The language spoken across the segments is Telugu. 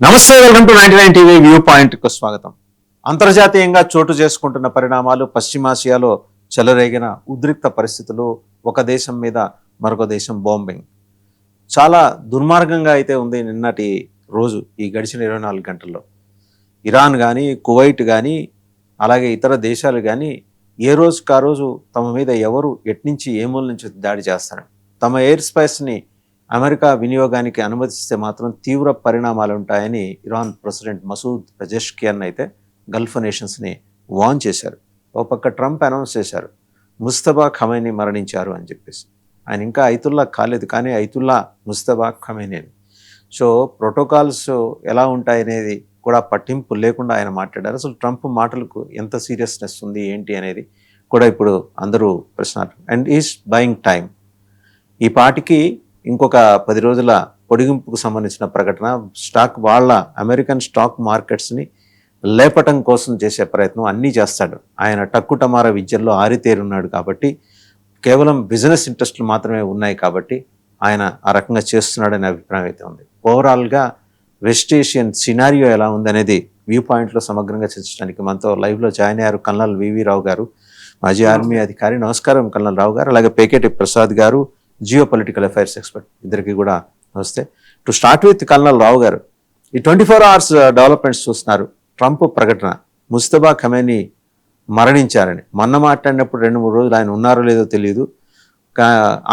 నమస్తే, welcome to 99 TV view point కు స్వాగతం. అంతర్జాతీయంగా చోటు చేసుకుంటున్న పరిణామాలు, పశ్చిమాసియాలో చెలరేగిన ఉద్రిక్త పరిస్థితులు, ఒక దేశం మీద మరొక దేశం బాంబింగ్ చాలా దుర్మార్గంగా అయితే ఉంది. నిన్నటి రోజు ఈ గడిచిన 24 గంటల్లో ఇరాన్ కానీ, కువైట్ కానీ, అలాగే ఇతర దేశాలు కానీ ఏ రోజుకు ఆ రోజు తమ మీద ఎవరు ఎట్నుంచి ఏ మూల నుంచి దాడి చేస్తారు, తమ ఎయిర్ స్పేస్ని అమెరికా వినియోగానికి అనుమతిస్తే మాత్రం తీవ్ర పరిణామాలు ఉంటాయని ఇరాన్ ప్రెసిడెంట్ మసూద్ పెజెష్కియాన్ అయితే గల్ఫ్ నేషన్స్ని వార్న్ చేశారు. ఒక పక్క ట్రంప్ అనౌన్స్ చేశారు ముస్తఫా ఖమైనీ మరణించారు అని చెప్పేసి. ఆయన ఇంకా ఐతుల్లా కాలేదు, కానీ ఐతుల్లా ముస్తఫా ఖమైనీ అని. సో ప్రోటోకాల్స్ ఎలా ఉంటాయనేది కూడా పట్టింపు లేకుండా ఆయన మాట్లాడారు. అసలు ట్రంప్ మాటలకు ఎంత సీరియస్నెస్ ఉంది ఏంటి అనేది కూడా ఇప్పుడు అందరూ ప్రశ్న. And is buying time. ఈ పాటికి ఇంకొక 10 రోజుల పొడిగింపుకు సంబంధించిన ప్రకటన, వాళ్ళ అమెరికన్ స్టాక్ మార్కెట్స్ని లేపటం కోసం చేసే ప్రయత్నం అన్నీ చేస్తాడు. ఆయన టక్కుటమార విద్యల్లో ఆరితేరున్నాడు కాబట్టి, కేవలం బిజినెస్ ఇంట్రెస్ట్లు మాత్రమే ఉన్నాయి కాబట్టి ఆయన ఆ రకంగా చేస్తున్నాడనే అభిప్రాయం అయితే ఉంది. ఓవరాల్గా వెస్ట్ ఏషియన్ సినారియో ఎలా ఉందనేది వ్యూ పాయింట్లో సమగ్రంగా చర్చించడానికి మనతో లైవ్లో జాయిన్ అయ్యారు కల్నల్ వివి రావు గారు, మాజీ ఆర్మీ అధికారి. నమస్కారం కల్నల్ రావు గారు. అలాగే పేకేటి ప్రసాద్ గారు, జియో పొలిటికల్ అఫైర్స్ ఎక్స్పర్ట్. ఇద్దరికి కూడా నమస్తే. టు స్టార్ట్ విత్ కల్నల్ రావు గారు, ఈ 24 hours డెవలప్మెంట్స్ చూస్తున్నారు. ట్రంప్ ప్రకటన ముస్తఫా ఖమైనీ మరణించారని మొన్న మాట్లాడినప్పుడు 2-3 రోజులు ఆయన ఉన్నారో లేదో తెలియదు,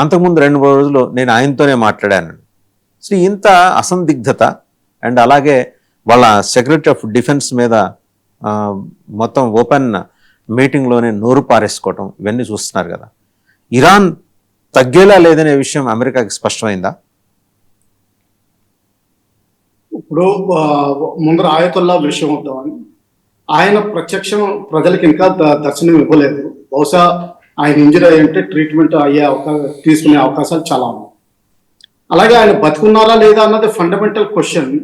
అంతకుముందు 2-3 రోజులు నేను ఆయనతోనే మాట్లాడాను. సో ఇంత అసందిగ్ధత అండ్ అలాగే వాళ్ళ సెక్రటరీ ఆఫ్ డిఫెన్స్ మీద మొత్తం ఓపెన్ మీటింగ్లోనే నోరు పారేసుకోవటం, ఇవన్నీ చూస్తున్నారు కదా. ఇరాన్ తగ్గేలా లేదనే విషయం అమెరికాకి స్పష్టమైందా? ఇప్పుడు ముందర ఆయతుల్లా విషయం అవుతామని ఆయన ప్రత్యక్షం ప్రజలకు ఇంకా దర్శనం ఇవ్వలేదు. బహుశా ఆయన ఇంజరీ అయ్యంటే ట్రీట్మెంట్ తీసుకునే అవకాశాలు చాలా ఉన్నాయి. అలాగే ఆయన బతుకున్నారా లేదా అన్నది ఫండమెంటల్ క్వశ్చన్.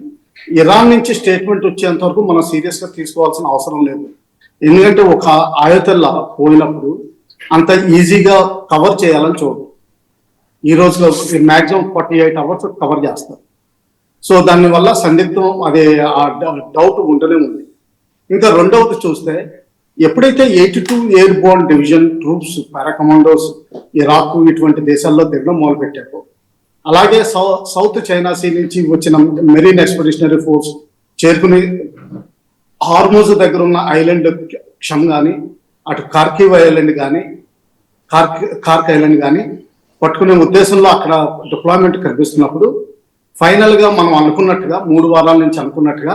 ఇరాన్ నుంచి స్టేట్మెంట్ వచ్చేంత వరకు మనం సీరియస్గా తీసుకోవాల్సిన అవసరం లేదు. ఎందుకంటే ఒక ఆయతుల్లా పోయినప్పుడు అంత ఈజీగా కవర్ చేయాలని చూడదు. ఈ రోజు మ్యాక్సిమం 48 hours కవర్ చేస్తారు. సో దానివల్ల సందిగ్ధం అదే డౌట్ ఉంటూనే ఉంది. ఇంకా రెండవది చూస్తే, ఎప్పుడైతే 82 airborne division troops, paracommandos Iraq ఇటువంటి దేశాల్లో దిగడం మొదలుపెట్టారు, అలాగే సౌత్ చైనా సీ నుంచి వచ్చిన మెరీన్ ఎక్స్పెడిషనరీ ఫోర్స్ చేరుకుని హార్మోజ్ దగ్గర ఉన్న ఐలాండ్ క్షమ్ కానీ, అటు కార్కివ్ ఐలాండ్ కానీ, కార్క్ ఐలాండ్ కానీ పట్టుకునే ఉద్దేశంలో అక్కడ డిప్లాయ్మెంట్ కనిపిస్తున్నప్పుడు, ఫైనల్గా మనం అనుకున్నట్టుగా 3 వారాల నుంచి అనుకున్నట్టుగా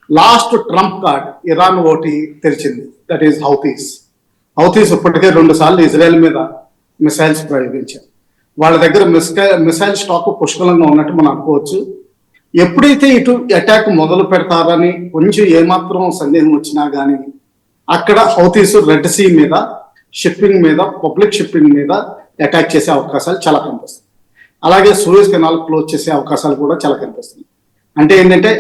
లాస్ట్ ట్రంప్ కార్డ్ ఇరాన్ ఒకటి తెరిచింది. దట్ ఈస్ హౌతీస్ ఇప్పటికే 2 సార్లు ఇజ్రాయెల్ మీద మిసైల్స్ ప్రయోగించారు. వాళ్ళ దగ్గర మిసైల్ స్టాక్ పుష్కలంగా ఉన్నట్టు మనం అనుకోవచ్చు. ఎప్పుడైతే ఇటు అటాక్ మొదలు పెడతారని కొంచెం ఏమాత్రం సందేహం వచ్చినా కానీ అక్కడ హౌతీస్ రెడ్ సీ మీద షిప్పింగ్ మీద, పబ్లిక్ షిప్పింగ్ మీద అటాక్ చేసే అవకాశాలు చాలా కనిపిస్తాయి. అలాగే సూయజ్ కెనాల్ క్లోజ్ చేసే అవకాశాలు కూడా చాలా కనిపిస్తుంది. అంటే ఏంటంటే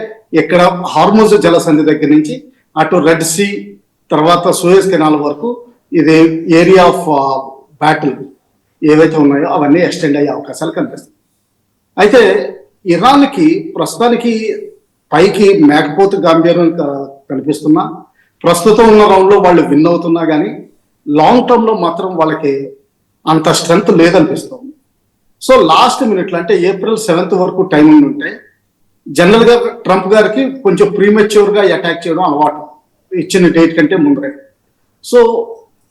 ఇక్కడ హార్మోజ్ జలసంధి దగ్గర నుంచి అటు రెడ్ సీ తర్వాత సూయజ్ కెనాల్ వరకు ఇది ఏరియా ఆఫ్ బ్యాటిల్ ఏవైతే ఉన్నాయో అవన్నీ ఎక్స్టెండ్ అయ్యే అవకాశాలు కనిపిస్తాయి. అయితే ఇరాన్కి ప్రస్తుతానికి పైకి మేకపోతు గాంభీర్యం కనిపిస్తున్నా, ప్రస్తుతం ఉన్న రౌండ్లో వాళ్ళు విన్ అవుతున్నా కానీ లాంగ్ టర్మ్లో మాత్రం వాళ్ళకి అంత స్ట్రెంగ్త్ లేదనిపిస్తుంది. సో లాస్ట్ మినిట్లో అంటే April 7th వరకు టైం ఉంటే జనరల్గా ట్రంప్ గారికి కొంచెం ప్రీమెచ్యూర్గా అటాక్ చేయడం అలవాటు, ఇచ్చిన డేట్ కంటే ముందరే. సో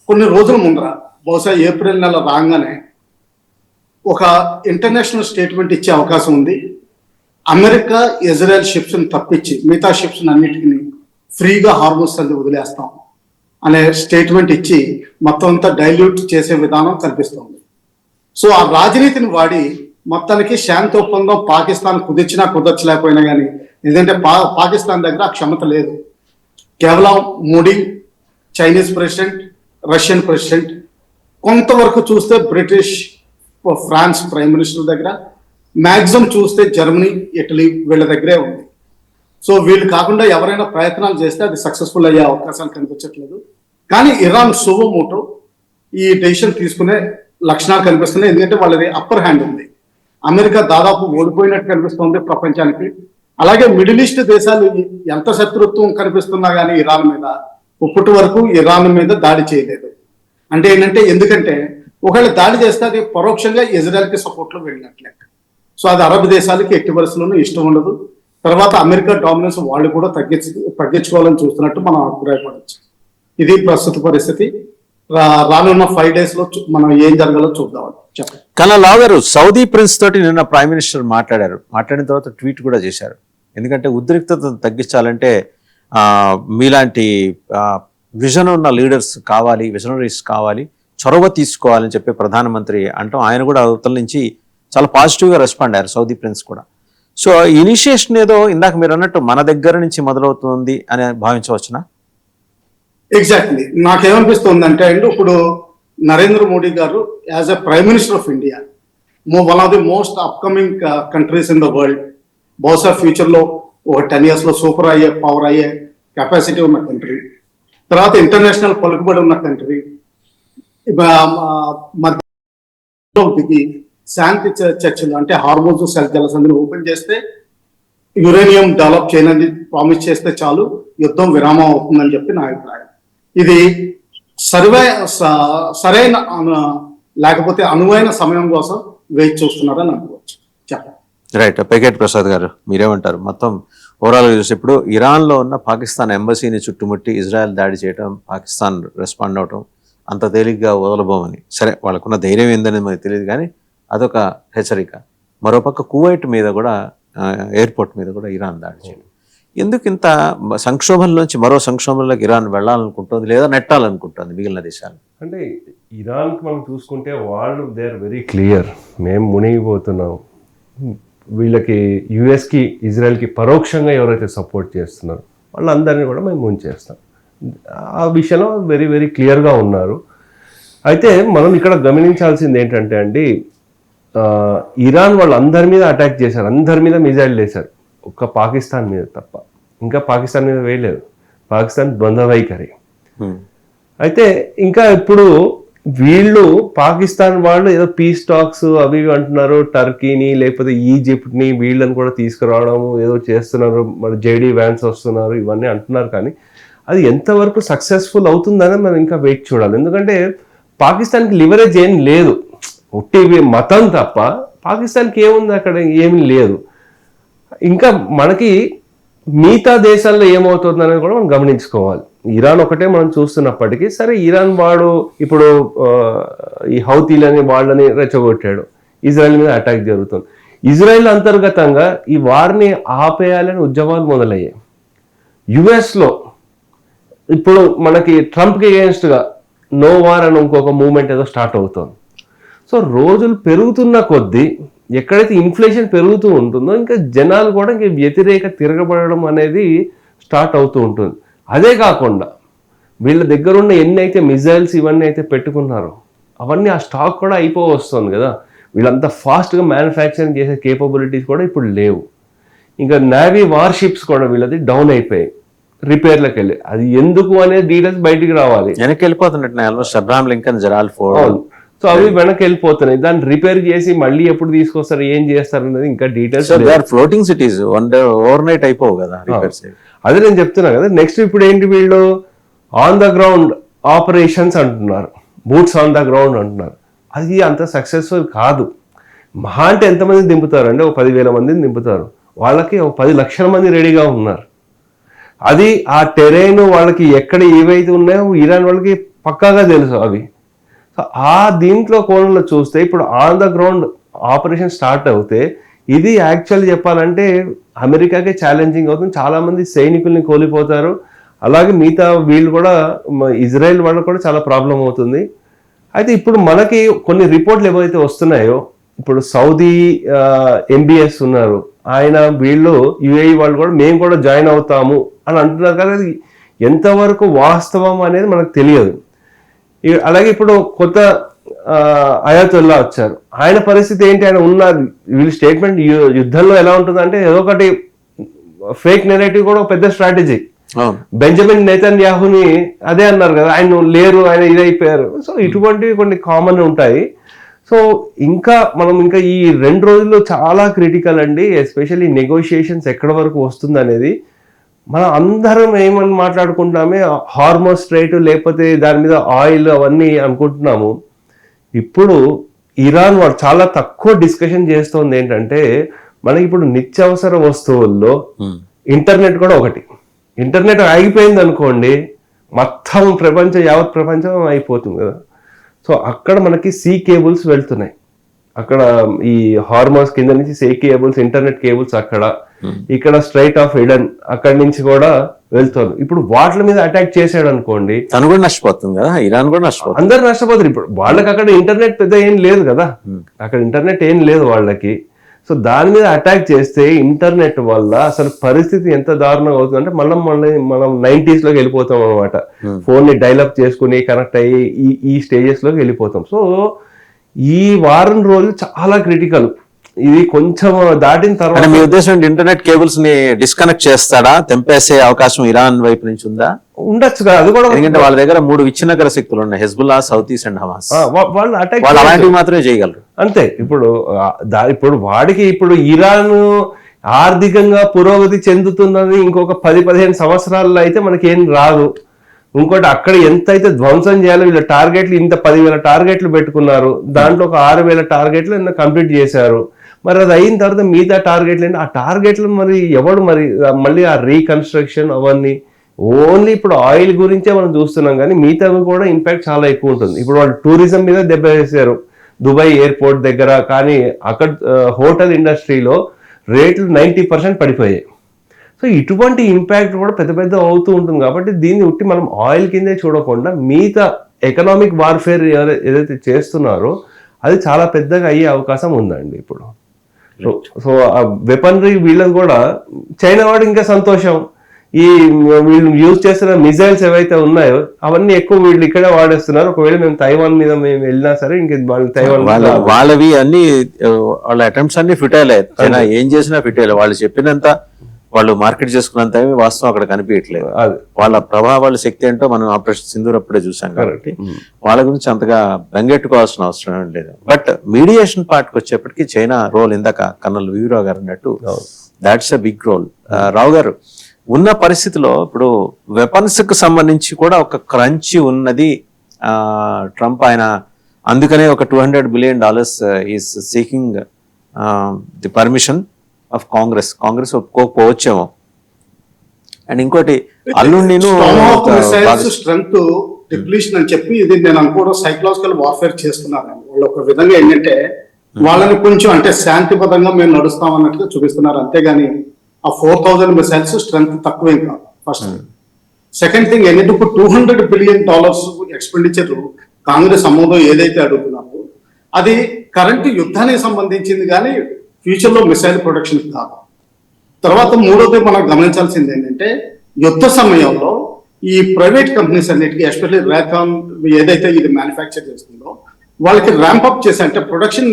కొన్ని రోజుల ముందర, బహుశా ఏప్రిల్ నెల రాగానే ఒక ఇంటర్నేషనల్ స్టేట్మెంట్ ఇచ్చే అవకాశం ఉంది. అమెరికా ఇజ్రాయెల్ షిప్స్ని తప్పించి మిగతా షిప్స్ని అన్నిటికీ ఫ్రీగా హార్మోస్ సంధి వదిలేస్తాం అనే స్టేట్మెంట్ ఇచ్చి మొత్తం అంతా డైల్యూట్ చేసే విధానం కనిపిస్తుంది. సో ఆ రాజనీతిని వాడి మొత్తానికి శాంతి ఒప్పందం పాకిస్తాన్ కుదర్చలేకపోయినా కానీ, ఎందుకంటే పాకిస్తాన్ దగ్గర ఆ క్షమత లేదు. కేవలం Modi, Chinese president, Russian president, కొంతవరకు చూస్తే బ్రిటిష్, ఫ్రాన్స్ ప్రైమ్ మినిస్టర్ దగ్గర, మ్యాక్సిమం చూస్తే జర్మనీ, ఇటలీ వీళ్ళ దగ్గరే ఉంది. సో వీళ్ళు కాకుండా ఎవరైనా ప్రయత్నాలు చేస్తే అది సక్సెస్ఫుల్ అయ్యే అవకాశాలు కనిపించట్లేదు. కానీ ఇరాన్ సువోమోటో ఈ డెసిషన్ తీసుకునే లక్షణాలు కనిపిస్తున్నాయి. ఎందుకంటే వాళ్ళది అప్పర్ హ్యాండ్ ఉంది. అమెరికా దాదాపు ఓడిపోయినట్టు కనిపిస్తుంది ప్రపంచానికి. అలాగే మిడిల్ ఈస్ట్ దేశాలు ఎంత శత్రుత్వం కనిపిస్తున్నా కానీ ఇరాన్ మీద ఇప్పటి వరకు ఇరాన్ మీద దాడి చేయలేదు. అంటే ఏంటంటే, ఎందుకంటే ఒకవేళ దాడి చేస్తే అది పరోక్షంగా ఇజ్రాయెల్కి సపోర్ట్లో వెళ్ళినట్లే. సో అది అరబ్ దేశాలకి ఎట్టి పరిస్థితుల్లోనూ ఇష్టం ఉండదు. తర్వాత అమెరికా డామినెన్స్ వాళ్ళు కూడా తగ్గించుకోవాలని చూస్తున్నట్టు మనం అభిప్రాయపడవచ్చు. ఇది ప్రస్తుత పరిస్థితి. రానున్న 5 days లో మనం ఏం జరగాలో చూద్దాం. చెప్పండి. కానీ లావు గారు, సౌదీ ప్రిన్స్ తోటి నిన్న ప్రైమ్ మినిస్టర్ మాట్లాడిన తర్వాత ట్వీట్ కూడా చేశారు. ఎందుకంటే ఉద్రిక్తతను తగ్గించాలంటే మీలాంటి విజన్ ఉన్న లీడర్స్ కావాలి, విజనరీస్ కావాలి, చొరవ తీసుకోవాలని చెప్పి ప్రధానమంత్రి అంటాం. ఆయన కూడా అవతల నుంచి చాలా పాజిటివ్గా రెస్పాండ్ అయ్యారు, సౌదీ ప్రిన్స్ కూడా. సో ఇనిషియేషన్ ఏదో ఇందాక మీరు అన్నట్టు మన దగ్గర నుంచి మొదలవుతుంది అని భావించవచ్చునా? ఎగ్జాక్ట్లీ. నాకేమనిపిస్తుందంటే అండి, ఇప్పుడు నరేంద్ర మోడీ గారు as a prime minister of India, one of the most upcoming countries in the world, బహుశా ఫ్యూచర్ లో ఒక 10 years లో సూపర్ అయ్యే పవర్ అయ్యే కెపాసిటీ ఉన్న కంట్రీ, తర్వాత ఇంటర్నేషనల్ పలుకుబడి ఉన్న కంట్రీ, మధ్య దిగి శాంతి చర్చలు అంటే హార్మోన్స్ జలసంధిని ఓపెన్ చేస్తే, యురేనియం డెవలప్ చేయనని ప్రామిస్ చేస్తే చాలు, యుద్ధం విరామం అవుతుందని చెప్పి నా అభిప్రాయం. ఇది సరైన లేకపోతే అనువైన సమయం కోసం వెయిట్ చూస్తున్నారని అనుకోవచ్చు. చెప్పండి. రైట్. పెగేట్ ప్రసాద్ గారు, మీరేమంటారు? మొత్తం ఓవరాల్గా చూసి ఇప్పుడు ఇరాన్లో ఉన్న పాకిస్తాన్ ఎంబసీని చుట్టుముట్టి ఇజ్రాయెల్ దాడి చేయడం, పాకిస్తాన్ రెస్పాండ్ అవటం అంత తేలిగ్గా వదలబోమని, సరే వాళ్ళకున్న ధైర్యం ఏందనేది మనకు తెలియదు, కానీ అదొక హెచ్చరిక. మరోపక్క కువైట్ మీద కూడా, ఎయిర్పోర్ట్ మీద కూడా ఇరాన్ దాడి చేయడం. ఎందుకు ఇంత సంక్షోభంలోంచి మరో సంక్షోభంలోకి ఇరాన్ వెళ్ళాలనుకుంటుంది, లేదా నెట్టాలనుకుంటుంది మిగిలిన దేశాలు? అంటే ఇరాన్కి మనం చూసుకుంటే వాళ్ళు దే ఆర్ వెరీ క్లియర్, మేము మునిగిపోతున్నాం. వీళ్ళకి యుఎస్కి, ఇజ్రాయెల్కి పరోక్షంగా ఎవరైతే సపోర్ట్ చేస్తున్నారో వాళ్ళందరినీ కూడా మేము ముంచేస్తాం. ఆ విషయంలో వెరీ వెరీ క్లియర్గా ఉన్నారు. అయితే మనం ఇక్కడ గమనించాల్సింది ఏంటంటే అండి, ఇరాన్ వాళ్ళు అందరి మీద అటాక్ చేశారు, అందరి మీద మిజైల్ వేశారు, ఒక్క పాకిస్తాన్ మీద తప్ప. ఇంకా పాకిస్తాన్ మీద వేయలేదు, పాకిస్తాన్ ద్వంద్వ వైఖరి. అయితే ఇంకా ఇప్పుడు వీళ్ళు పాకిస్తాన్ వాళ్ళు ఏదో పీస్ టాక్స్ అవి అంటున్నారు, టర్కీని లేకపోతే ఈజిప్ట్ని వీళ్ళని కూడా తీసుకురావడం ఏదో చేస్తున్నారు, మరి జేడీ వ్యాన్స్ వస్తున్నారు, ఇవన్నీ అంటున్నారు. కానీ అది ఎంతవరకు సక్సెస్ఫుల్ అవుతుందని మనం ఇంకా వెయిట్ చూడాలి. ఎందుకంటే పాకిస్తాన్కి లివరేజ్ ఏం లేదు, ఒట్టి మతం తప్ప పాకిస్తాన్కి ఏముంది అక్కడ, ఏమీ లేదు. ఇంకా మనకి మిగతా దేశాల్లో ఏమవుతుంది అనేది కూడా మనం గమనించుకోవాలి. ఇరాన్ ఒకటే మనం చూస్తున్నప్పటికీ, సరే ఇరాన్ వాడు ఇప్పుడు ఈ హౌతీలని వాళ్ళని రెచ్చగొట్టాడు, ఇజ్రాయెల్ మీద అటాక్ జరుగుతుంది. ఇజ్రాయెల్ అంతర్గతంగా ఈ వారిని ఆపేయాలని ఉద్యమాలు మొదలయ్యాయి. యుఎస్లో ఇప్పుడు మనకి ట్రంప్కి ఎగెన్స్ట్గా నో వార్ అని ఇంకొక మూవ్మెంట్ ఏదో స్టార్ట్ అవుతుంది. సో రోజులు పెరుగుతున్న కొద్దీ ఎక్కడైతే ఇన్ఫ్లేషన్ పెరుగుతూ ఉంటుందో ఇంకా జనాలు కూడా ఇంక వ్యతిరేక తిరగబడడం అనేది స్టార్ట్ అవుతూ ఉంటుంది. అదే కాకుండా వీళ్ళ దగ్గర ఉన్న ఎన్ని అయితే మిజైల్స్ ఇవన్నీ అయితే పెట్టుకున్నారో అవన్నీ ఆ స్టాక్ కూడా అయిపోవస్తుంది కదా. వీళ్ళంతా ఫాస్ట్గా మ్యానుఫ్యాక్చరింగ్ చేసే కేపబిలిటీస్ కూడా ఇప్పుడు లేవు. ఇంకా నేవీ వార్షిప్స్ కూడా వీళ్ళది డౌన్ అయిపోయాయి, రిపేర్లకు వెళ్ళి. అది ఎందుకు అనేది డీటెయిల్స్ బయటికి రావాలి. వెనక్కి వెళ్ళిపోతున్నట్టు Abraham Lincoln, Gerald Ford, so అవి వెనక్కి వెళ్ళిపోతున్నాయి. దాన్ని రిపేర్ చేసి మళ్ళీ ఎప్పుడు తీసుకొస్తారు, ఏం చేస్తారు అనేది ఇంకా details. Floating cities over night అయిపోవు కదా రిపేర్స్. అదే నేను చెప్తున్నా కదా. నెక్స్ట్ ఇప్పుడు ఏంటి, వీళ్ళు ఆన్ ద గ్రౌండ్ ఆపరేషన్స్ అంటున్నారు, బూట్స్ ఆన్ ద గ్రౌండ్ అంటున్నారు. అది అంత సక్సెస్ఫుల్ కాదు. మహా అంటే ఎంతమంది దింపుతారు అంటే 10,000 మందిని దింపుతారు. వాళ్ళకి 10 లక్షల మంది రెడీగా ఉన్నారు. అది ఆ టెరైన్ వాళ్ళకి ఎక్కడ ఏవైతే ఉన్నాయో ఇరాన్ వాళ్ళకి పక్కాగా తెలుసు అవి. సో ఆ దీంట్లో కోణంలో చూస్తే ఇప్పుడు on the ground operation start అవుతే ఇది యాక్చువల్ చెప్పాలంటే అమెరికాకే ఛాలెంజింగ్ అవుతుంది. చాలామంది సైనికుల్ని కోల్పోతారు. అలాగే మిగతా వీళ్ళు కూడా, ఇజ్రాయెల్ వాళ్ళకు కూడా చాలా ప్రాబ్లం అవుతుంది. అయితే ఇప్పుడు మనకి కొన్ని రిపోర్ట్లు ఏవైతే వస్తున్నాయో, ఇప్పుడు సౌదీ ఎంబీఎస్ ఉన్నారు, ఆయన వీళ్ళు యుఏఈ వాళ్ళు కూడా మేము కూడా జాయిన్ అవుతాము అని అంటున్నారు. కానీ అది ఎంతవరకు వాస్తవం అనేది మనకు తెలియదు. అలాగే ఇప్పుడు కొత్త అయాతుల్లా వచ్చారు, ఆయన పరిస్థితి ఏంటి, ఆయన ఉన్నారు. వీళ్ళ స్టేట్మెంట్ యుద్ధంలో ఎలా ఉంటుందంటే ఏదో ఒకటి ఫేక్ నెరేటివ్ కూడా ఒక పెద్ద స్ట్రాటజీ. బెంజమిన్ నెతన్యాహుని అదే అన్నారు కదా, ఆయన లేరు, ఆయన ఇదైపోయారు. సో ఇటువంటివి కొన్ని కామన్ ఉంటాయి. సో ఇంకా ఈ 2 రోజుల్లో చాలా క్రిటికల్ అండి, ఎస్పెషల్లీ నెగోషియేషన్స్ ఎక్కడ వరకు వస్తుంది అనేది. మనం అందరం ఏమని మాట్లాడుకుంటున్నామే, హార్మోస్ స్ట్రైట్ లేకపోతే దాని మీద ఆయిల్ అవన్నీ అనుకుంటున్నాము. ఇప్పుడు ఇరాన్ వాడు చాలా తక్కువ డిస్కషన్ చేస్తోంది ఏంటంటే, మనకి ఇప్పుడు నిత్యావసర వస్తువుల్లో ఇంటర్నెట్ కూడా ఒకటి. ఇంటర్నెట్ ఆగిపోయింది అనుకోండి, మొత్తం యావత్ ప్రపంచం అయిపోతుంది కదా. సో అక్కడ మనకి సీ కేబుల్స్ వెళ్తున్నాయి, అక్కడ ఈ హార్మోస్ కింద నుంచి సీ కేబుల్స్, ఇంటర్నెట్ కేబుల్స్ అక్కడ, ఇక్కడ స్ట్రైట్ ఆఫ్ ఇడన్ అక్కడి నుంచి కూడా వెళ్తారు. ఇప్పుడు వాటి మీద అటాక్ చేశాడు అనుకోండి, తను కూడా నష్టపోతుంది కదా, ఇరాన్ కూడా నష్టపోతుంది, అందరు నష్టపోతారు. ఇప్పుడు వాళ్ళకి అక్కడ ఇంటర్నెట్ పెద్ద ఏం లేదు కదా, అక్కడ ఇంటర్నెట్ ఏం లేదు వాళ్ళకి. సో దాని మీద అటాక్ చేస్తే ఇంటర్నెట్ వల్ల అసలు పరిస్థితి ఎంత దారుణంగా అవుతుందంటే మనం 90s లోకి వెళ్ళిపోతాం అనమాట. ఫోన్ ని డైలప్ చేసుకుని కనెక్ట్ అయ్యి ఈ స్టేజెస్ లోకి వెళ్ళిపోతాం. సో ఈ వారం రోజులు చాలా క్రిటికల్. ఇది కొంచెం దాటిన తర్వాత మీ ఉద్దేశం ఇంటర్నెట్ కేబుల్స్ ని డిస్కనెక్ట్ చేస్తాడా, తెంపేసే అవకాశం ఇరాన్ వైపు నుంచి ఉందా? ఉండొచ్చు కదా, అది కూడా. ఎందుకంటే వాళ్ళ దగ్గర 3 విచ్ఛిన్నకర శక్తులు ఉన్నాయి, హెజ్బుల్లా, సౌతీస్ అండ్ హమాస్. వాళ్ళు అటాక్ వాళ్ళు అలాంటివి మాత్రమే చేయగలరు అంతే. ఇప్పుడు వాడికి ఇప్పుడు ఇరాన్ ఆర్థికంగా పురోగతి చెందుతున్నది ఇంకొక 10-15 సంవత్సరాల్లో అయితే మనకి ఏం రాదు. ఇంకోటి అక్కడ ఎంత అయితే ధ్వంసం చేయాలో వీళ్ళ టార్గెట్లు, ఇంత 10,000 టార్గెట్లు పెట్టుకున్నారు, దాంట్లో ఒక 6,000 టార్గెట్లు కంప్లీట్ చేశారు. మరి అది అయిన తర్వాత మిగతా టార్గెట్లు ఏంటి, ఆ టార్గెట్లు మరి ఎవడు మరి మళ్ళీ ఆ రీకన్స్ట్రక్షన్ అవన్నీ ఓన్లీ ఇప్పుడు ఆయిల్ గురించే మనం చూస్తున్నాం, కానీ మిగతావి కూడా ఇంపాక్ట్ చాలా ఎక్కువ ఉంటుంది. ఇప్పుడు వాళ్ళు టూరిజం మీద దెబ్బ వేశారు దుబాయ్ ఎయిర్పోర్ట్ దగ్గర, కానీ అక్కడ హోటల్ ఇండస్ట్రీలో రేట్లు 90% పడిపోయాయి. సో ఇటువంటి ఇంపాక్ట్ కూడా పెద్ద అవుతూ ఉంటుంది. కాబట్టి దీన్ని ఉట్టి మనం ఆయిల్ కిందే చూడకుండా మిగతా ఎకనామిక్ వార్ఫేర్ ఏదైతే చేస్తున్నారో అది చాలా పెద్దగా అయ్యే అవకాశం ఉందండి ఇప్పుడు. సో ఆ వెపనరీ వీళ్ళది కూడా చైనా వాడు ఇంకా సంతోషం, ఈ వీళ్ళు యూజ్ చేస్తున్న మిజైల్స్ ఏవైతే ఉన్నాయో అవన్నీ ఎక్కువ వీళ్ళు ఇక్కడే వాడేస్తున్నారు. ఒకవేళ మేము తైవాన్ మీద మేము వెళ్ళినా సరే ఇంక వాళ్ళు తైవాన్ వాళ్ళవి అన్ని వాళ్ళ అటెంప్ట్స్ అన్ని ఫిటైల్ అయ్యాయి. చైనా ఏం చేసినా ఫిటైల్. వాళ్ళు చెప్పినంత వాళ్ళు మార్కెట్ చేసుకున్నంత వాస్తవం అక్కడ కనిపించట్లేదు. వాళ్ళ ప్రభావాల శక్తి ఏంటో మనం ఆపరేషన్ సింధూర్ అప్పుడే చూసాం కాబట్టి వాళ్ళ గురించి అంతగా బెంగెట్టుకోవాల్సిన అవసరం లేదు. బట్ మీడియేషన్ పార్ట్కి వచ్చేప్పటికి చైనా రోల్ ఇందాక కర్నల్ వీరావు గారు అన్నట్టు దాట్స్ ఎ బిగ్ రోల్. రావు గారు, ఉన్న పరిస్థితిలో ఇప్పుడు వెపన్స్ కు సంబంధించి కూడా ఒక క్రంచి ఉన్నది. ట్రంప్ ఆయన అందుకనే ఒక $200 billion is seeking the permission of Congress ఒప్పుకోకపోవచ్చేమో. అండ్ ఇంకోటి అల్లుండి స్ట్రెంగ్త్ డిప్లీషన్ అని చెప్పి ఇది నేను అనుకోవడం సైకలాజికల్ వార్ఫేర్ చేస్తున్నారు. వాళ్ళు ఒక విధంగా ఏంటంటే వాళ్ళని కొంచెం అంటే శాంతిబద్ధంగా మేము నడుస్తాం అన్నట్టుగా చూపిస్తున్నారు. అంతేగాని ఆ 4,000 మిసైల్స్ స్ట్రెంగ్త్ తక్కువేం కాదు. ఫస్ట్ సెకండ్ థింగ్ ఏంటంటే ఇప్పుడు $200 బిలియన్ ఎక్స్పెండిచర్ కాంగ్రెస్ ఆమోదం ఏదైతే అడుగుతున్నారో అది కరెంట్ యుద్ధానికి సంబంధించింది కానీ ఫ్యూచర్ లో మిసైల్ ప్రొడక్షన్ కాదు. తర్వాత మూడోది మనం గమనించాల్సింది ఏంటంటే యుద్ధ సమయంలో ఈ ప్రైవేట్ కంపెనీస్ అన్నిటికీ ఎస్పెషల్లీ రేకాన్ ఏదైతే ఇది మ్యానుఫ్యాక్చర్ చేస్తుందో వాళ్ళకి ర్యాంప్ అప్ చేసే అంటే ప్రొడక్షన్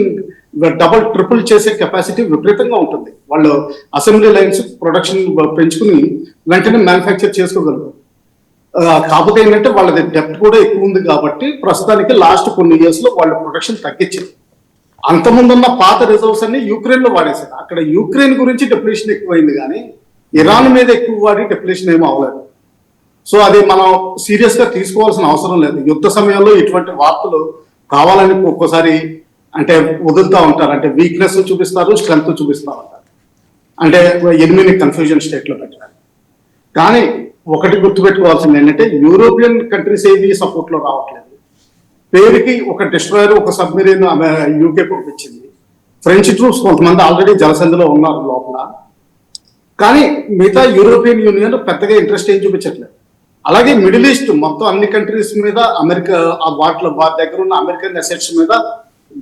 డబుల్ ట్రిపుల్ చేసే కెపాసిటీ విపరీతంగా ఉంటుంది. వాళ్ళు అసెంబ్లీ లైన్స్ ప్రొడక్షన్ పెంచుకుని వెంటనే మ్యానుఫ్యాక్చర్ చేసుకోగలరు. కాకపోతే ఏంటంటే వాళ్ళది డెప్త్ కూడా ఎక్కువ ఉంది కాబట్టి ప్రస్తుతానికి లాస్ట్ కొన్ని ఇయర్స్ లో వాళ్ళ ప్రొడక్షన్ తగ్గించారు. అంతకుముందున్న పాత రిజర్వ్స్ అన్ని యూక్రెయిన్ లో వాడేశారు. అక్కడ యూక్రెయిన్ గురించి డెప్లిషన్ ఎక్కువైంది కానీ ఇరాన్ మీద ఎక్కువ వాడి డెప్లిషన్ ఏమీ అవ్వలేదు. సో అది మనం సీరియస్ గా తీసుకోవాల్సిన అవసరం లేదు. యుద్ధ సమయంలో ఇటువంటి వార్తలు కావాలని ఒక్కోసారి అంటే వదులుతూ ఉంటారు, అంటే వీక్నెస్ చూపిస్తారు, స్ట్రెంగ్త్ చూపిస్తూ ఉంటారు, అంటే ఎనిమిది కన్ఫ్యూజన్ స్టేట్ లో పెట్టడానికి. కానీ ఒకటి గుర్తుపెట్టుకోవాల్సింది ఏంటంటే యూరోపియన్ కంట్రీస్ ఏవి సపోర్ట్ లో రావట్లేదు. పేరుకి ఒక డిస్ట్రాయర్ ఒక సబ్మెరీన్ యూకే పంపించింది. ఫ్రెంచ్ ట్రూప్స్ కొంతమంది ఆల్రెడీ జలసంధిలో ఉన్నారు లోపల. కానీ మిగతా యూరోపియన్ యూనియన్ పెద్దగా ఇంట్రెస్ట్ ఏం చూపించట్లేదు. అలాగే మిడిల్ ఈస్ట్ మొత్తం అన్ని కంట్రీస్ మీద అమెరికా వాటి దగ్గర ఉన్న అమెరికన్ అసెట్స్ మీద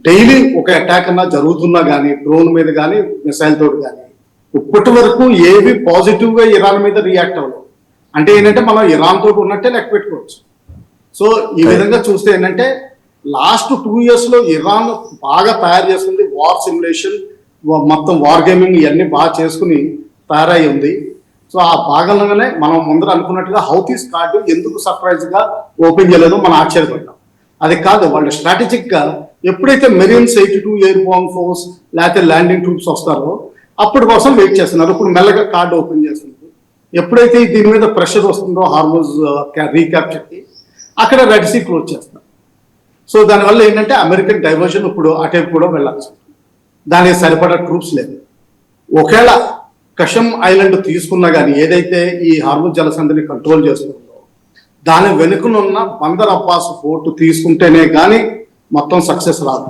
డైలీ ఒక అటాక్ అన్నా జరుగుతున్నా కానీ డ్రోన్ మీద కానీ మిసైల్ తోటి కానీ ఇప్పటి వరకు ఏవి పాజిటివ్ గా ఇరాన్ మీద రియాక్ట్ అవ్వలేదు. అంటే ఏంటంటే మనం ఇరాన్ తోటి ఉన్నట్టే లెక్క పెట్టుకోవచ్చు. సో ఈ విధంగా చూస్తే ఏంటంటే లాస్ట్ 2 years లో ఇరాన్ బాగా తయారు చేస్తుంది వార్ సిమ్యులేషన్, మొత్తం వార్ గేమింగ్ ఇవన్నీ బాగా చేసుకుని తయారై ఉంది. సో ఆ భాగంలోనే మనం ముందర అనుకున్నట్టుగా హౌతీస్ కార్డు ఎందుకు సర్ప్రైజ్ గా ఓపెన్ చేయలేదో మనం ఆశ్చర్యపడ్డాం. అది కాదు, వాళ్ళు స్ట్రాటజిక్ గా ఎప్పుడైతే మెరీన్స్ 82 ఎయిర్ బాంబ్ ఫోర్స్ లేకపోతే ల్యాండింగ్ ట్రూప్స్ వస్తారో అప్పటి కోసం వెయిట్ చేస్తున్నారు. ఇప్పుడు మెల్లగా కార్డు ఓపెన్ చేస్తున్నారు. ఎప్పుడైతే దీని మీద ప్రెషర్ వస్తుందో హార్మోజ్ రీక్యాప్చర్కి అక్కడ రెడ్ సీ క్లోజ్ చేస్తున్నారు. సో దానివల్ల ఏంటంటే అమెరికన్ డైవర్షన్ ఇప్పుడు అటేపు కూడా వెళ్ళాల్సి ఉంటుంది. దానికి సరిపడా ట్రూప్స్ లేదు. ఒకవేళ కషం ఐలాండ్ తీసుకున్నా కానీ ఏదైతే ఈ హార్మోజ్ జలసంధిని కంట్రోల్ చేస్తుందో దాని వెనుకనున్న బందర్ అబ్బాస్ పోర్టు తీసుకుంటేనే కానీ మొత్తం సక్సెస్ రాదు.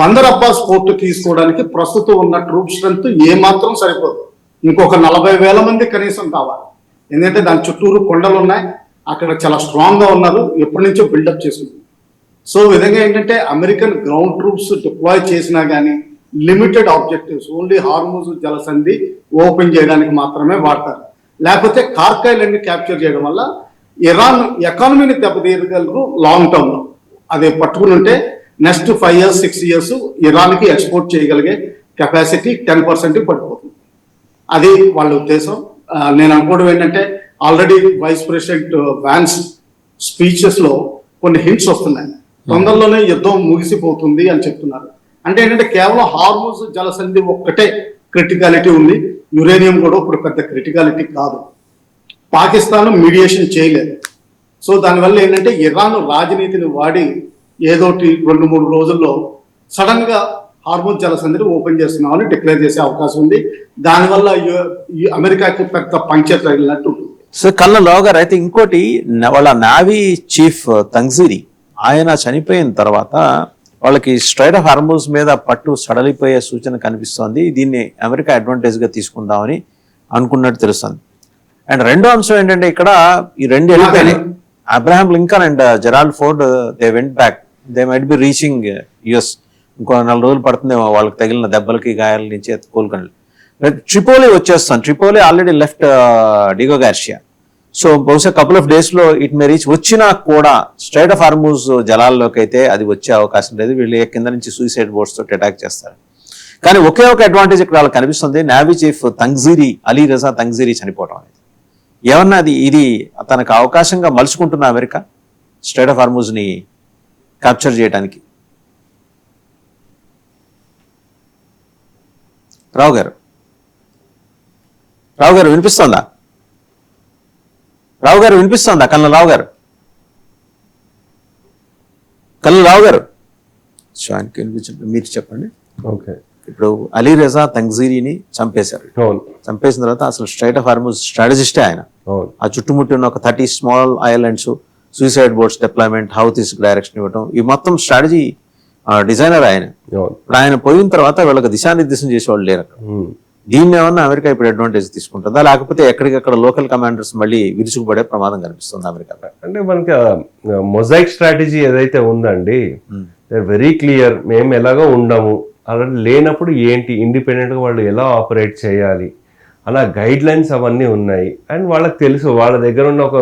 బందర్ అబ్బాస్ పోర్టు తీసుకోవడానికి ప్రస్తుతం ఉన్న ట్రూప్ స్ట్రెంత్ ఏమాత్రం సరిపోదు. ఇంకొక 40,000 మంది కనీసం కావాలి. ఎందుకంటే దాని చుట్టూరు కొండలు ఉన్నాయి, అక్కడ చాలా స్ట్రాంగ్ గా ఉన్నారు, ఎప్పటి నుంచో బిల్డప్ చేసుకుంటుంది. సో విధంగా ఏంటంటే అమెరికన్ గ్రౌండ్ ట్రూప్స్ డిప్లాయ్ చేసినా కానీ లిమిటెడ్ ఆబ్జెక్టివ్స్, ఓన్లీ హార్మోజ్ జలసంధి ఓపెన్ చేయడానికి మాత్రమే వాడతారు. లేకపోతే కార్క్ ఐలాండ్ ని క్యాప్చర్ చేయడం వల్ల ఇరాన్ ఎకానమీని దెబ్బతీయగలరు లాంగ్ టర్మ్ లో. అది పట్టుకుని ఉంటే నెక్స్ట్ 5 years 6 years ఇరాన్ కి ఎక్స్పోర్ట్ చేయగలిగే కెపాసిటీ 10% పడిపోతుంది. అది వాళ్ళ ఉద్దేశం. నేను అనుకోవడం ఏంటంటే already vice president Vance speeches లో కొన్ని హింట్స్ వస్తున్నాయి. తొందరలోనే యుద్ధం ముగిసిపోతుంది అని చెప్తున్నారు. అంటే ఏంటంటే కేవలం హార్మోజ్ జలసంధి ఒక్కటే క్రిటికాలిటీ ఉంది, యురేనియం కూడా ఇప్పుడు పెద్ద క్రిటికాలిటీ కాదు. పాకిస్తాన్ మీడియేషన్ చేయలేదు. సో దానివల్ల ఏంటంటే ఇరాన్ రాజనీతిని వాడి ఏదోటి 2-3 రోజుల్లో సడన్ గా హార్మోజ్ జలసంధిని ఓపెన్ చేస్తున్నామని డిక్లేర్ చేసే అవకాశం ఉంది. దానివల్ల అమెరికాకి పెద్ద పంచర్ తగిలినట్టు ఉంటుంది. సో కళ్ళలో గారు అయితే ఇంకోటి వాళ్ళ నావీ చీఫ్ తంగ్జీరి ఆయన చనిపోయిన తర్వాత వాళ్ళకి స్ట్రైట్ ఆఫ్ హార్మోజ్ మీద పట్టు సడలిపోయే సూచన కనిపిస్తోంది. దీన్ని అమెరికా అడ్వాంటేజ్ గా తీసుకుందామని అనుకున్నట్టు తెలుస్తుంది. అండ్ రెండో అంశం ఏంటంటే ఇక్కడ ఈ 2 వెళ్ళిపోయినాయి. Abraham Lincoln and Gerald Ford they went back. They might be reaching US. ఇంకో 4 రోజులు పడుతుందేమో వాళ్ళకి తగిలిన దెబ్బలకి గాయాల నుంచి కోలుకొని. ట్రిపోలి వచ్చేస్తాను. Tripoli already left Diego Garcia. So బహుశా కపుల్ ఆఫ్ డేస్ లో ఇట్ మే రీచ్. వచ్చినా కూడా స్ట్రైట్ ఆఫ్ హార్మూజ్ జలాల్లోకి అయితే అది వచ్చే అవకాశం లేదు. వీళ్ళు కింద నుంచి సూసైడ్ బోట్స్ తోటి అటాక్ చేస్తారు. కానీ ఒకే ఒక అడ్వాంటేజ్ ఇక్కడ వాళ్ళకి కనిపిస్తుంది. నావీ చీఫ్ తంగ్జీరి, అలీ రజా తంగ్జీరి చనిపోవడం అనేది ఏమన్నా ఇది తనకు అవకాశంగా మలుచుకుంటున్న అమెరికా స్ట్రైట్ ఆఫ్ హార్మూజ్ ని క్యాప్చర్ చేయడానికి. రావు గారు వినిపిస్తోందా? రావు గారు వినిపిస్తోందా? కల్న రావు గారు సో ఆయనకి వినిపించండి, మీరు చెప్పండి. ఓకే, ఇప్పుడు అలీ రజా తంగ్జీరిని చంపేశారు. చంపేసిన తర్వాత అసలు స్ట్రైట్ ఆఫ్ హార్మూజ్ స్ట్రాటజిస్టే ఆయన. ఆ చుట్టుముట్టి ఉన్న ఒక 30 small islands, suicide boats deployment, Houthis direction ఇవ్వడం, ఈ మొత్తం స్ట్రాటజీ డిజైనర్ ఆయన. ఇప్పుడు ఆయన పోయిన తర్వాత వీళ్ళకి దిశానిర్దేశం చేసేవాళ్ళు లేరు అక్కడ. దీన్ని ఏమన్నా అమెరికా ఇప్పుడు అడ్వాంటేజ్ తీసుకుంటుందా, లేకపోతే ఎక్కడికక్కడ లోకల్ కమాండర్స్ మళ్ళీ విరుచుకుపడే ప్రమాదం కనిపిస్తుంది అమెరికా? అంటే మనకి మొజాయిక్ స్ట్రాటజీ ఏదైతే ఉందండి, వెరీ క్లియర్. మేము ఎలాగో ఉండము, అలా లేనప్పుడు ఏంటి, ఇండిపెండెంట్ గా వాళ్ళు ఎలా ఆపరేట్ చేయాలి అలా గైడ్ లైన్స్ అవన్నీ ఉన్నాయి. అండ్ వాళ్ళకి తెలుసు వాళ్ళ దగ్గర ఉన్న ఒక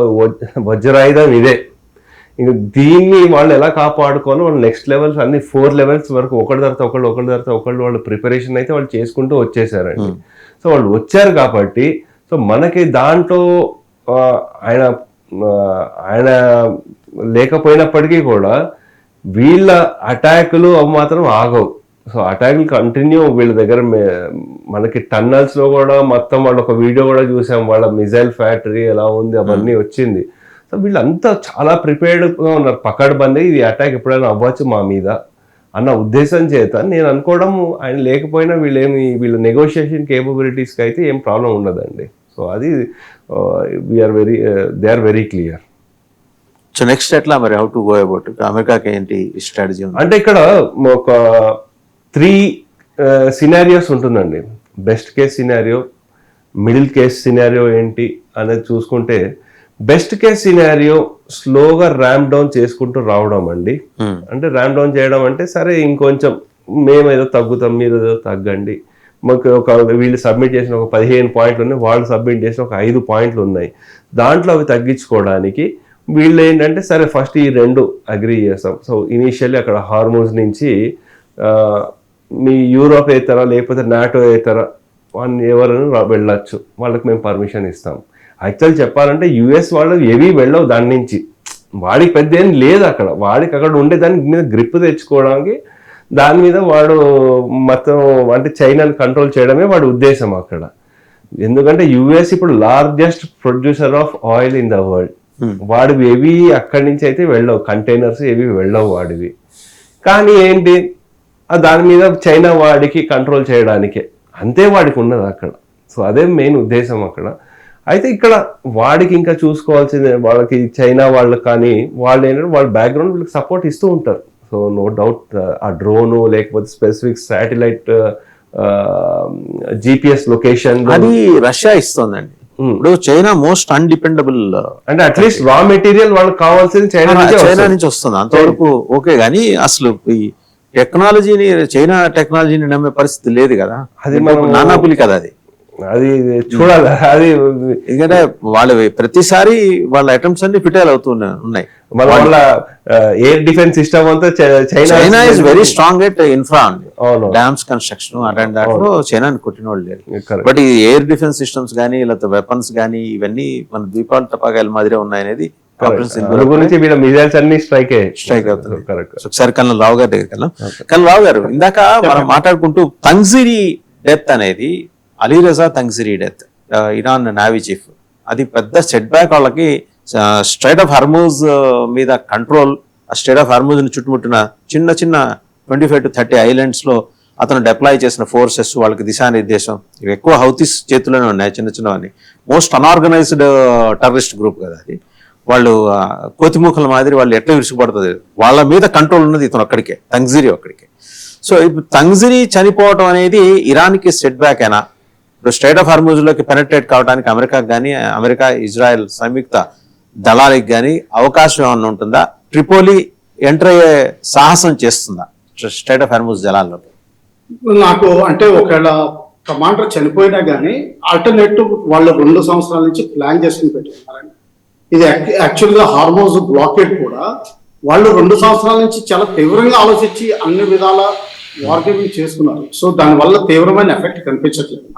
వజ్రాయుధం ఇదే. ఇంక దీన్ని వాళ్ళు ఎలా కాపాడుకోవాలో వాళ్ళు నెక్స్ట్ లెవెల్స్ అన్ని 4 levels వరకు ఒకటి తర్వాత ఒకళ్ళు వాళ్ళు ప్రిపరేషన్ అయితే వాళ్ళు చేసుకుంటూ వచ్చేసారండి. సో వాళ్ళు వచ్చారు కాబట్టి సో మనకి దాంట్లో ఆయన లేకపోయినప్పటికీ కూడా వీళ్ళ అటాకులు అవి మాత్రం ఆగవు. సో అటాకులు కంటిన్యూ వీళ్ళ దగ్గర. మనకి టన్నల్స్ లో కూడా మొత్తం వాళ్ళు ఒక వీడియో కూడా చూసాం, వాళ్ళ మిజైల్ ఫ్యాక్టరీ ఎలా ఉంది అవన్నీ వచ్చింది. సో వీళ్ళంతా చాలా ప్రిపేర్డ్గా ఉన్నారు, పకడ్బందీ ఇది అటాక్ ఎప్పుడైనా అవ్వచ్చు మా మీద అన్న ఉద్దేశం చేత నేను అనుకోవడం. ఆయన లేకపోయినా వీళ్ళ నెగోషియేషన్ కేపబిలిటీస్కి అయితే ఏం ప్రాబ్లం ఉండదండి. సో అది they are very clear. So next ఎట్లా మరి, హౌ టు గో అబౌట్? అమెరికాకి ఏంటి స్ట్రాటజీ ఉంది అంటే ఇక్కడ ఒక 3 సినారియోస్ ఉంటుందండి. Best case scenario, middle case scenario ఏంటి అనేది చూసుకుంటే, బెస్ట్ కేస్ సినారియో స్లోగా ర్యామ్ డౌన్ చేసుకుంటూ రావడం అండి. అంటే ర్యామ్ డౌన్ చేయడం అంటే సరే ఇంకొంచెం మేమేదో తగ్గుతాం, మీరు ఏదో తగ్గండి. మాకు వీళ్ళు సబ్మిట్ చేసిన ఒక 15 పాయింట్లు ఉన్నాయి, వాళ్ళు సబ్మిట్ చేసిన ఒక 5 పాయింట్లు ఉన్నాయి. దాంట్లో అవి తగ్గించుకోవడానికి వీళ్ళు ఏంటంటే సరే ఫస్ట్ ఈ 2 అగ్రీ చేస్తాం. సో ఇనీషియల్లీ అక్కడ హార్మోజ్ నుంచి మీ యూరోప్ ఏతరా లేకపోతే నాటో ఏతరా ఎవరైనా వెళ్ళొచ్చు, వాళ్ళకి మేము పర్మిషన్ ఇస్తాం. యాక్చువల్ చెప్పాలంటే యుఎస్ వాళ్ళు ఏవి వెళ్ళవు దాని నుంచి. వాడికి పెద్ద ఏం లేదు అక్కడ, వాడికి అక్కడ ఉండే దానికి మీద గ్రిప్ తెచ్చుకోవడానికి దాని మీద వాడు మొత్తం అంటే చైనాని కంట్రోల్ చేయడమే వాడి ఉద్దేశం అక్కడ. ఎందుకంటే యుఎస్ ఇప్పుడు largest producer of oil in the world. వాడివి ఏవి అక్కడి నుంచి అయితే వెళ్ళవు, కంటైనర్స్ ఏవి వెళ్ళవు వాడివి. కానీ ఏంటి, దాని మీద చైనా వాడికి కంట్రోల్ చేయడానికే, అంతే వాడికి ఉన్నది అక్కడ. సో అదే మెయిన్ ఉద్దేశం అక్కడ. అయితే ఇక్కడ వాడికి ఇంకా చూసుకోవాల్సింది, వాళ్ళకి చైనా వాళ్ళకి కానీ వాళ్ళు ఏంటంటే వాళ్ళ బ్యాక్గ్రౌండ్ వీళ్ళకి సపోర్ట్ ఇస్తూ ఉంటారు. సో నో డౌట్ ఆ డ్రోను లేకపోతే స్పెసిఫిక్ శాటిలైట్ జిపిఎస్ లొకేషన్ అది రష్యా ఇస్తుందండి. ఇప్పుడు చైనా మోస్ట్ అన్డిపెండబుల్, అంటే అట్లీస్ట్ రా మెటీరియల్ వాళ్ళకి కావాల్సింది చైనా నుంచి వస్తుంది. అంతవరకు ఓకే, కానీ అసలు ఈ టెక్నాలజీని, చైనా టెక్నాలజీని నమ్మే పరిస్థితి లేదు కదా. అది నానాపులి కదా, అది చూడాలి. అది ఎందుకంటే వాళ్ళు ప్రతిసారి వాళ్ళ ఐటమ్స్ అన్ని ఫిటైల్ అవుతున్నాయి. వాళ్ళ ఎయిర్ డిఫెన్స్ సిస్టమ్ అంతా China is very strong at infra, dams construction attend దాంట్లో చైనాని కొట్టిన వాళ్ళు లేరు. బట్ ఈ ఎయిర్ డిఫెన్స్ సిస్టమ్స్ కానీ లేకపోతే వెపన్స్ కానీ ఇవన్నీ మన ద్వీపాల టపాకాయల మాదిరే ఉన్నాయనేది గురించి వీళ్ళ మిజైల్స్ అన్ని స్ట్రైక్ అవుతుంది. ఒకసారి కల్నల్ రావు గారి దగ్గరికి వెళ్ళాం. కల్నల్ రావు గారు, ఇందాక మనం మాట్లాడుకుంటూ తంగ్జిరి డెత్ అనేది, అలీ రజా తంగ్జిరి డెత్, ఇరాన్ నావీ చీఫ్, అది పెద్ద సెట్ బ్యాక్ వాళ్ళకి. స్ట్రైట్ ఆఫ్ హర్మూజ్ మీద కంట్రోల్, ఆ స్ట్రైట్ ఆఫ్ హర్మూజ్ ని చుట్టుముట్టిన చిన్న చిన్న 25 to 30 ఐలాండ్స్ లో అతను డిప్లాయ్ చేసిన ఫోర్సెస్, వాళ్ళకి దిశానిర్దేశం, ఇవి ఎక్కువ హౌతీస్ చేతిలోనే ఉన్నాయి, చిన్న చిన్నవన్నీ. మోస్ట్ అన్ఆర్గనైజ్డ్ టెర్రరిస్ట్ గ్రూప్ కదా అది. వాళ్ళు కోతిమూకల మాదిరి వాళ్ళు ఎట్లా విరుచుకుపడుతుంది, వాళ్ళ మీద కంట్రోల్ ఉన్నది ఇతను ఒక్కడికే, తంగ్జిరి ఒక్కడికే. సో ఇప్పుడు తంగ్జిరి చనిపోవటం అనేది ఇరాన్కి సెట్ బ్యాక్ అయినా, ఇప్పుడు స్ట్రైట్ ఆఫ్ హర్మూజ్ లోకి పెనట్రేట్ కావడానికి అమెరికాకి కానీ, అమెరికా ఇజ్రాయెల్ సంయుక్త దళాలకు కానీ అవకాశం ఏమన్నా ఉంటుందా? ట్రిపోలి ఎంటర్ అయ్యే సాహసం చేస్తుందా స్ట్రైట్ ఆఫ్ హర్మూజ్ జలాల్లోకి? నాకు అంటే ఒకవేళ కమాండర్ చనిపోయినా కానీ ఆల్టర్నేటివ్ వాళ్ళు 2 సంవత్సరాల నుంచి ప్లాన్ చేసుకుని పెట్టుకున్నారండి. ఇది యాక్చువల్గా హార్మోజ్ బ్లాకేడ్ కూడా వాళ్ళు 2 సంవత్సరాల నుంచి చాలా తీవ్రంగా ఆలోచించి అన్ని విధాల వార్గేమింగ్ చేసుకున్నారు. సో దానివల్ల తీవ్రమైన ఎఫెక్ట్ కనిపించట్లేదు.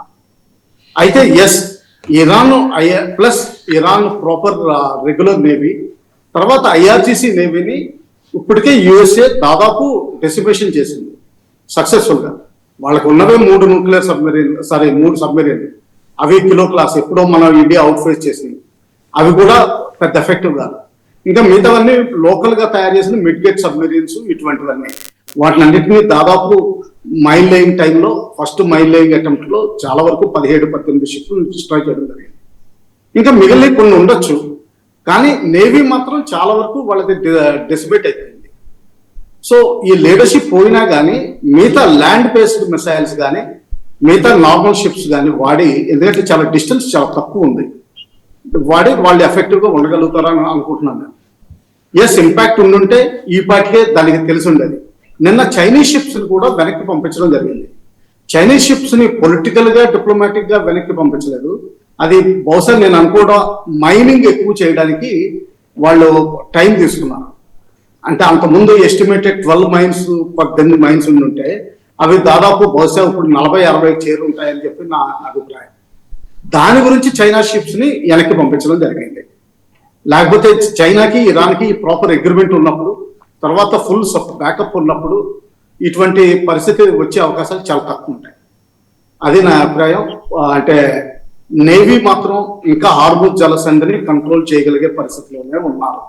అయితే yes, Iran plus Iran proper regular navy, తర్వాత ఐఆర్జీసీ నేవీని ఇప్పటికే యుఎస్ఏ దాదాపు డెసిమేషన్ చేసింది సక్సెస్ఫుల్ గా. వాళ్ళకు ఉన్నవే 3 న్యూక్లియర్ సబ్మెరీన్, 3 సబ్మెరీన్, అవి కిలో క్లాస్ ఎప్పుడో మన ఇండియా అవుట్ ఫేస్ చేసింది, అవి కూడా పెద్ద ఎఫెక్టివ్ కాదు. ఇంకా మిగతావన్నీ లోకల్ గా తయారు చేసిన మిడ్ గేట్ సబ్మెరీన్స్, ఇటువంటివన్నీ. వాటిని అన్నింటినీ దాదాపు మైల్ లేయింగ్ టైంలో, ఫస్ట్ మైల్ లేయింగ్ అటెంప్ట్ లో చాలా వరకు 17-18 షిప్లు డిస్ట్రాయ్ చేయడం జరిగింది. ఇంకా మిగిలిన కొన్ని ఉండొచ్చు, కానీ నేవీ మాత్రం చాలా వరకు వాళ్ళది డెసిబేట్ అయిపోయింది. సో ఈ లీడర్షిప్ పోయినా కానీ మిగతా ల్యాండ్ బేస్డ్ మిసైల్స్ కానీ మిగతా నార్మల్ షిప్స్ కానీ వాడి, ఎందుకంటే చాలా డిస్టెన్స్ చాలా తక్కువ ఉంది, వాడి వాళ్ళు ఎఫెక్టివ్ గా ఉండగలుగుతారని అనుకుంటున్నాను నేను. ఎస్, ఇంపాక్ట్ ఉండుంటే ఈ పాటికే దానికి తెలిసి ఉండేది. నిన్న చైనీస్ షిప్స్ ని కూడా వెనక్కి పంపించడం జరిగింది. చైనీస్ షిప్స్ ని పొలిటికల్ గా, డిప్లొమాటిక్ గా వెనక్కి పంపించలేదు. అది బహుశా నేను అనుకోవడం మైనింగ్ ఎక్కువ చేయడానికి వాళ్ళు టైం తీసుకున్నారు. అంటే అంతకుముందు ఎస్టిమేటెడ్ 12 మైన్స్ 18 మైన్స్ ఉంటే అవి దాదాపు బహుశా ఇప్పుడు 40-60 చేరుంటాయని చెప్పి నా అభిప్రాయం. దాని గురించి చైనా షిప్స్ ని వెనక్కి పంపించడం జరిగింది. లేకపోతే చైనాకి ఇరాన్కి ప్రాపర్ అగ్రిమెంట్ ఉన్నప్పుడు, తర్వాత ఫుల్ బ్యాకప్ ఉన్నప్పుడు ఇటువంటి పరిస్థితి వచ్చే అవకాశాలు చాలా తక్కువ ఉంటాయి. అది నా అభిప్రాయం. అంటే నేవీ మాత్రం ఇంకా హార్మూజ్ జలసంధిని కంట్రోల్ చేయగలిగే పరిస్థితిలోనే ఉన్నారు.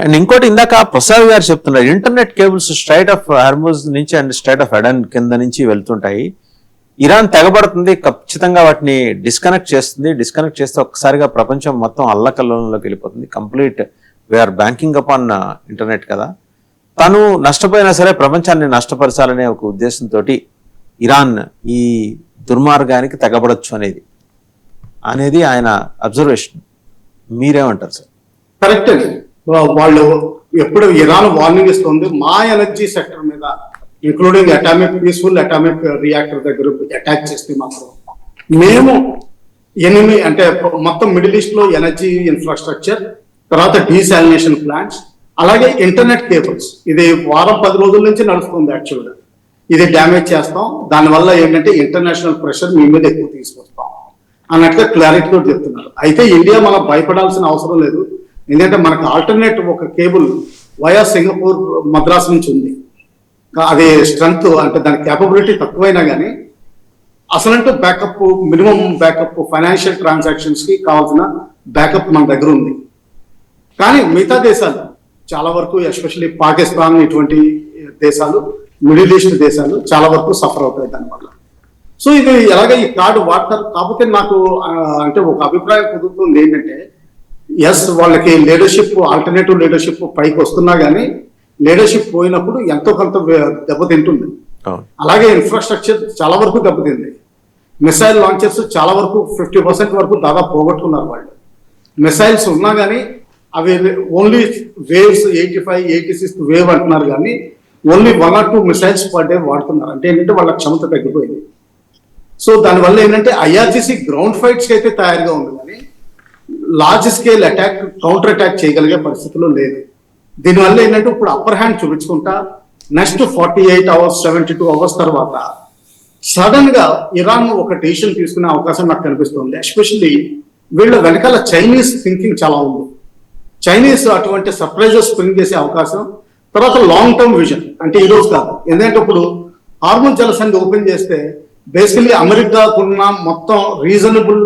అండ్ ఇంకోటి, ఇందాక ప్రసాద్ గారు చెప్తున్నారు, internet cables straight of Hormuz నుంచి అండ్ స్ట్రైట్ ఆఫ్ ఎడెన్ కింద నుంచి వెళ్తుంటాయి. ఇరాన్ తెగబడుతుంది, ఖచ్చితంగా వాటిని డిస్కనెక్ట్ చేస్తుంది. డిస్కనెక్ట్ చేస్తే ఒక్కసారిగా ప్రపంచం మొత్తం అల్లకల్లోకి వెళ్ళిపోతుంది. Complete we are banking up on internet కదా. తను నష్టపోయినా సరే ప్రపంచాన్ని నష్టపరచాలనే ఒక ఉద్దేశంతో ఇరాన్ ఈ దుర్మార్గానికి తెగబడచ్చు అనేది ఆయన అబ్జర్వేషన్. మీరేమంటారు సార్? కరెక్ట్ అండి. వాళ్ళు ఎప్పుడు ఇరాన్ వార్నింగ్ ఇస్తుంది, మా ఎనర్జీ సెక్టర్ మీద ఇంక్లూడింగ్ పీస్ఫుల్ అటామిక్ రియాక్టర్ దగ్గర అటాక్ చేస్తే మాత్రం మేము అంటే మొత్తం మిడిల్ ఈస్ట్ లో ఎనర్జీ ఇన్ఫ్రాస్ట్రక్చర్, తర్వాత డీసాలినేషన్ ప్లాంట్స్, అలాగే ఇంటర్నెట్ కేబుల్స్, ఇది 10 రోజుల నుంచి నడుస్తుంది. యాక్చువల్గా ఇది డ్యామేజ్ చేస్తాం, దానివల్ల ఏంటంటే ఇంటర్నేషనల్ ప్రెషర్ మీ మీద ఎక్కువ తీసుకొస్తాం అన్నట్టుగా క్లారిటీతో చెప్తున్నారు. అయితే ఇండియా మనం భయపడాల్సిన అవసరం లేదు, ఎందుకంటే మనకు ఆల్టర్నేట్ ఒక కేబుల్ వయా సింగపూర్, మద్రాస్ నుంచి ఉంది. అది స్ట్రెంగ్త్ అంటే దాని క్యాపబిలిటీ తక్కువైనా కానీ అసలంటూ backup, minimum backup financial transactions కి కావాల్సిన బ్యాకప్ మన దగ్గర ఉంది. కానీ మిగతా దేశాలు చాలా వరకు, ఎస్పెషల్లీ పాకిస్తాన్ ఇటువంటి దేశాలు, మిడిల్ ఈస్ట్ దేశాలు చాలా వరకు సఫర్ అవుతాయి దానివల్ల. సో ఇది ఎలాగ ఈ కార్డు వాడతారు. కాకపోతే నాకు అంటే ఒక అభిప్రాయం కుదురుతుంది ఏంటంటే, ఎస్ వాళ్ళకి లీడర్షిప్, ఆల్టర్నేటివ్ లీడర్షిప్ పైకి వస్తున్నా కానీ లీడర్షిప్ పోయినప్పుడు ఎంతో కొంత దెబ్బతింటుంది. అలాగే ఇన్ఫ్రాస్ట్రక్చర్ చాలా వరకు దెబ్బతింది. మిసైల్ లాంచర్స్ చాలా వరకు 50% వరకు దాదాపు పోగొట్టుకున్నారు వాళ్ళు. మిసైల్స్ ఉన్నా కానీ అవి ఓన్లీ వేవ్స్ 85, 86 వేవ్ అంటున్నారు కానీ only 1 or 2 missiles per day వాడుతున్నారు. అంటే ఏంటంటే వాళ్ళ క్షమత తగ్గిపోయింది. సో దానివల్ల ఏంటంటే IRGC గ్రౌండ్ ఫైట్స్కి అయితే తయారుగా ఉంది కానీ large scale attack, counter attack చేయగలిగే పరిస్థితుల్లో లేదు. దీనివల్ల ఏంటంటే ఇప్పుడు అప్పర్ హ్యాండ్ చూపించుకుంటా నెక్స్ట్ 48 hours 72 hours తర్వాత సడన్ గా ఇరాన్ ఒక డెసిషన్ తీసుకునే అవకాశం నాకు కనిపిస్తుంది. ఎస్పెషల్లీ వీళ్ళ వెనకాల చైనీస్ థింకింగ్ చాలా ఉంది. చైనీస్ అటువంటి సర్ప్రైజెస్ స్ప్రింగ్ చేసే అవకాశం, తర్వాత లాంగ్ టర్మ్ విజన్. అంటే ఈ రోజు కాదు, ఎందుకంటే ఇప్పుడు హార్మోన్ జలసంధి ఓపెన్ చేస్తే బేసికలీ అమెరికాకున్న మొత్తం రీజనబుల్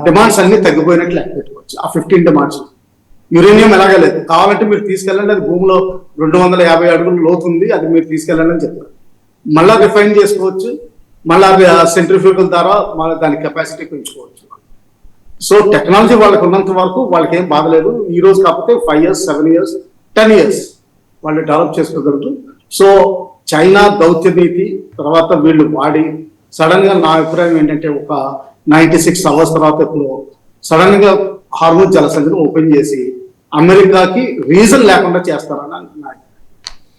డిమాండ్స్ అన్ని తగ్గిపోయినట్లు లెక్క పెట్టుకోవచ్చు. ఆ 15 డిమాండ్స్ యురేనియం ఎలాగా లేదు, కావాలంటే మీరు తీసుకెళ్ళండి, అది భూమిలో 250 అడుగులు లోతుంది, అది మీరు తీసుకెళ్ళండి అని చెప్తారు. మళ్ళా రిఫైన్ చేసుకోవచ్చు, మళ్ళీ సెంట్రిఫ్యూగల్ ద్వారా మళ్ళీ దాని కెపాసిటీ పెంచుకోవచ్చు. సో టెక్నాలజీ వాళ్ళకి ఉన్నంత వరకు వాళ్ళకి ఏం బాధ లేదు. ఈ రోజు కాకపోతే 5 years 7 years 10 years వాళ్ళు డెవలప్ చేసుకోగలరు. సో చైనా దౌత్య నీతి తర్వాత వీళ్ళు వాడి సడన్ గా, నా అభిప్రాయం ఏంటంటే ఒక 96 hours తర్వాత ఇప్పుడు సడన్ గా హార్మోన్ జలసంధిని ఓపెన్ చేసి అమెరికాకి రీజన్ లేకుండా చేస్తారని